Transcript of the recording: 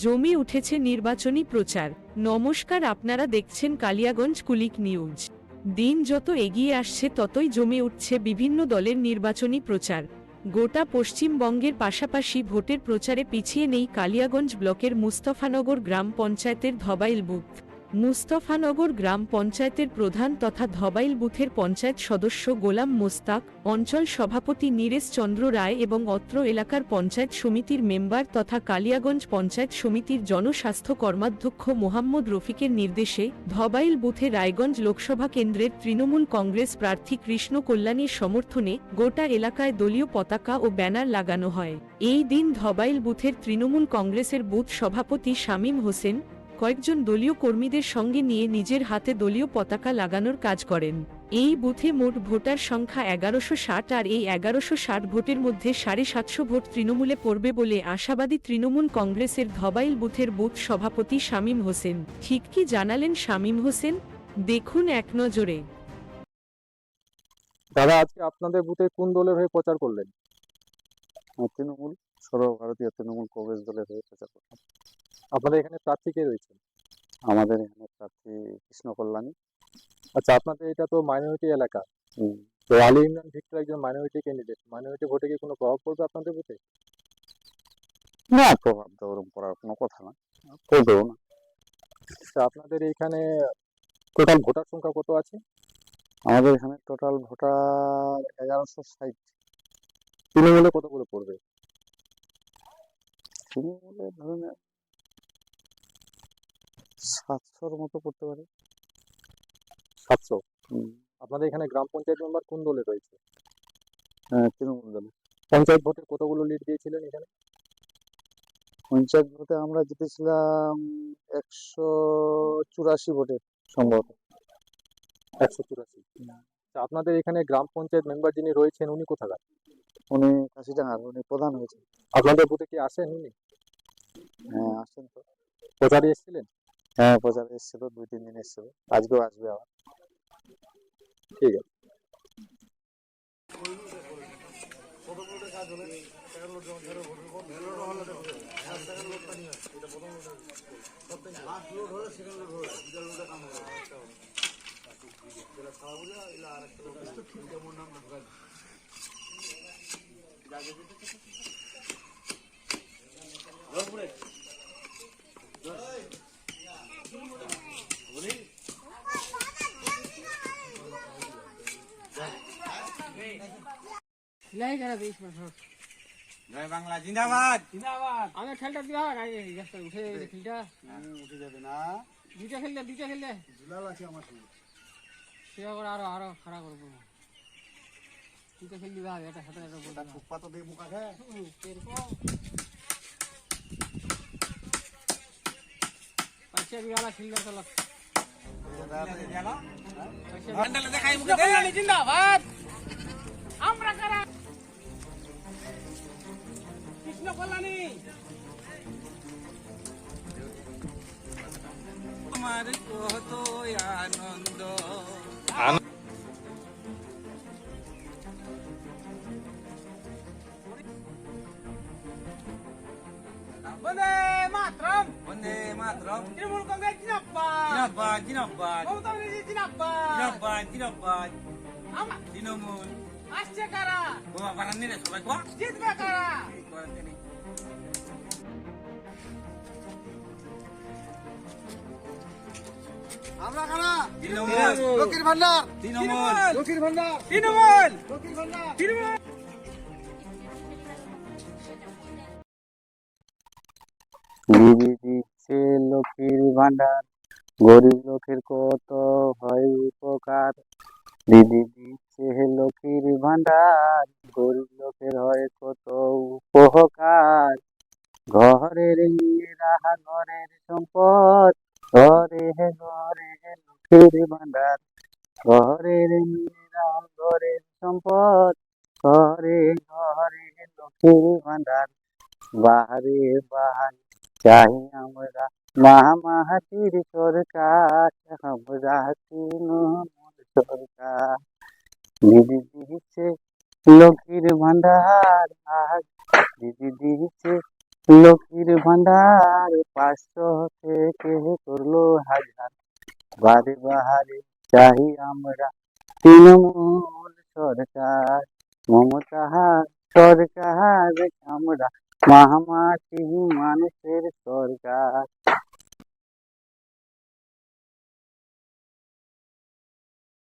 জমে উঠেছে নির্বাচনী প্রচার। নমস্কার, আপনারা দেখছেন কালিয়াগঞ্জ কুলিক নিউজ। দিন যত এগিয়ে আসছে ততই জমে উঠছে বিভিন্ন দলের নির্বাচনী প্রচার। গোটা পশ্চিমবঙ্গের পাশাপাশি ভোটের প্রচারে পিছিয়ে নেই কালিয়াগঞ্জ ব্লকের মুস্তফানগর গ্রাম পঞ্চায়েতের ধবাইল বুথ। মুস্তফানগর গ্রাম পঞ্চায়েতের প্রধান তথা ধবাইল বুথের পঞ্চায়েত সদস্য গোলাম মোস্তাক, অঞ্চল সভাপতি নীরেশ চন্দ্র রায় এবং অত্র এলাকার পঞ্চায়েত সমিতির মেম্বার তথা কালিয়াগঞ্জ পঞ্চায়েত সমিতির জনস্বাস্থ্য কর্মাধ্যক্ষ মোহাম্মদ রফিকের নির্দেশে ধবাইল বুথে রায়গঞ্জ লোকসভা কেন্দ্রের তৃণমূল কংগ্রেস প্রার্থী কৃষ্ণ কল্যাণীর সমর্থনে গোটা এলাকায় দলীয় পতাকা ও ব্যানার লাগানো হয়। এই দিন ধবাইল বুথের তৃণমূল কংগ্রেসের বুথ সভাপতি শামীম হোসেন কয়েকজন দলীয় কর্মীদের সঙ্গে নিয়ে নিজের হাতে দলীয় পতাকা লাগানোর কাজ করেন। এই বুথে মোট ভোটার সংখ্যা 1160, আর এই 1160 ভোটের মধ্যে 750 ভোট তৃণমূলে পড়বে বলে আশাবাদী তৃণমূল কংগ্রেসের ধবাইল বুথের বুথ সভাপতি শামীম হোসেন। ঠিক কি জানালেন শামীম হোসেন, দেখুন এক নজরে। দাদা, আজকে আপনাদের বুথে কোন দলের হয়ে প্রচার করলেন? তৃণমূল, সর্বভারতীয় তৃণমূল কংগ্রেস দলের হয়ে প্রচার করলাম। আপনাদের এখানে প্রার্থী কে রয়েছেন? আমাদের এখানে প্রার্থী কৃষ্ণ কল্যাণী। আচ্ছা, আপনাদের এটা তো মাইনরিটি এলাকা, তো আলী ইমরান ভিক্টর একজন মাইনরিটি ক্যান্ডিডেট। মাইনরিটি ভোটে কি কোনো প্রভাব পড়বে আপনাদের বুথে? না, প্রভাব তো ওরকম করার কোনো কথা না, করবেও না। আচ্ছা, আপনাদের এইখানে টোটাল ভোটার সংখ্যা কত আছে? আমাদের এখানে টোটাল ভোটার 1160। তৃণমূলে কত করে পড়বে? তৃণমূলে ধরুন 700-র মতো করতে পারে। 700। আপনাদের এখানে গ্রাম পঞ্চায়েত মেম্বার কোন দলে রয়েছে? তৃণমূল দলে। পঞ্চায়েত ভোটে কতগুলো লিড দিয়েছিলেন এখানে? পঞ্চায়েত ভোটে আমরা জিতেছিলাম 184 ভোটে সম্ভবত। 184। আচ্ছা, আপনাদের এখানে গ্রাম পঞ্চায়েত মেম্বার যিনি রয়েছেন উনি কোথাকার? উনি কাশিডাঙ্গার, উনি প্রধান হয়েছেন। আপনাদের বুথে কি আসেন উনি? হ্যাঁ, আসেন তো। প্রচারে এসেছিলেন? হ্যাঁ, প্রচারে এসেছিল, 2-3 দিন এসেছিল, আজকেও আসবে আবার। ঠিক আছে। জয় বাংলা জিন্দাবাদ। আমি খেলটা দিবা উঠে খেলটা উঠে যাবে না, দুইটা খেললে দুলাল আছে আমার সঙ্গে। সেবা করে আরো খারাপ করবো। দুইটা খেল দিবা, এটা সাথে একটা বলবা ফুটপাত দিয়ে মুখা খায়। পাঁচটা বিঘা খেললে চলো। জিন্দাবাদ। আমরা কারা? কৃষ্ণ কল্যাণী। আমার কত আনন্দ। বন্দে মাতরম, বন্দে মাতরম। তৃণমূল কংগ্রেস জিন্দাবাদ, জিন্দাবাদ, জিন্দাবাদ। মমতা ব্যানার্জি জিন্দাবাদ, জিন্দাবাদ, জিন্দাবাদ। আমরা তৃণমূল। আসছে কারা? বাবা বানানি রে সবাই কো জিতবে কারা? আমরা কারা? তৃণমূল। লক্ষ্মীর ভান্ডার, তৃণমূল। লক্ষ্মীর ভান্ডার, তৃণমূল। লক্ষ্মীর ভান্ডার, তৃণমূল। দিদি দিচ্ছে লক্ষ্মীর ভান্ডার, গরিব লোকের কত হয় উপকার। দিদি দিচ্ছে লক্ষ্মীর ভান্ডার, গরিব লোকের হয় কত উপকার। ঘরের মেয়েরা ঘরের সম্পদ, ঘরে ঘরে লক্ষ্মীর ভান্ডার। ঘরের মেয়েরা ঘরের সম্পদ, ঘরে ঘরে লক্ষ্মীর ভান্ডার। বাহারে বাহারে চাই আমরা মা মাহাতির সরকার, আমরা তৃণমূল সরকার। দিদি দিচ্ছে লক্ষ্মীর ভান্ডার, আজ দিদি দিচ্ছে লক্ষ্মীর ভান্ডার 500 থেকে করলো 1000, বারে বারে চাই আমরা তৃণমূল সরকার, মমতা সরকার আমরা, মামাটি মানুষের সরকার।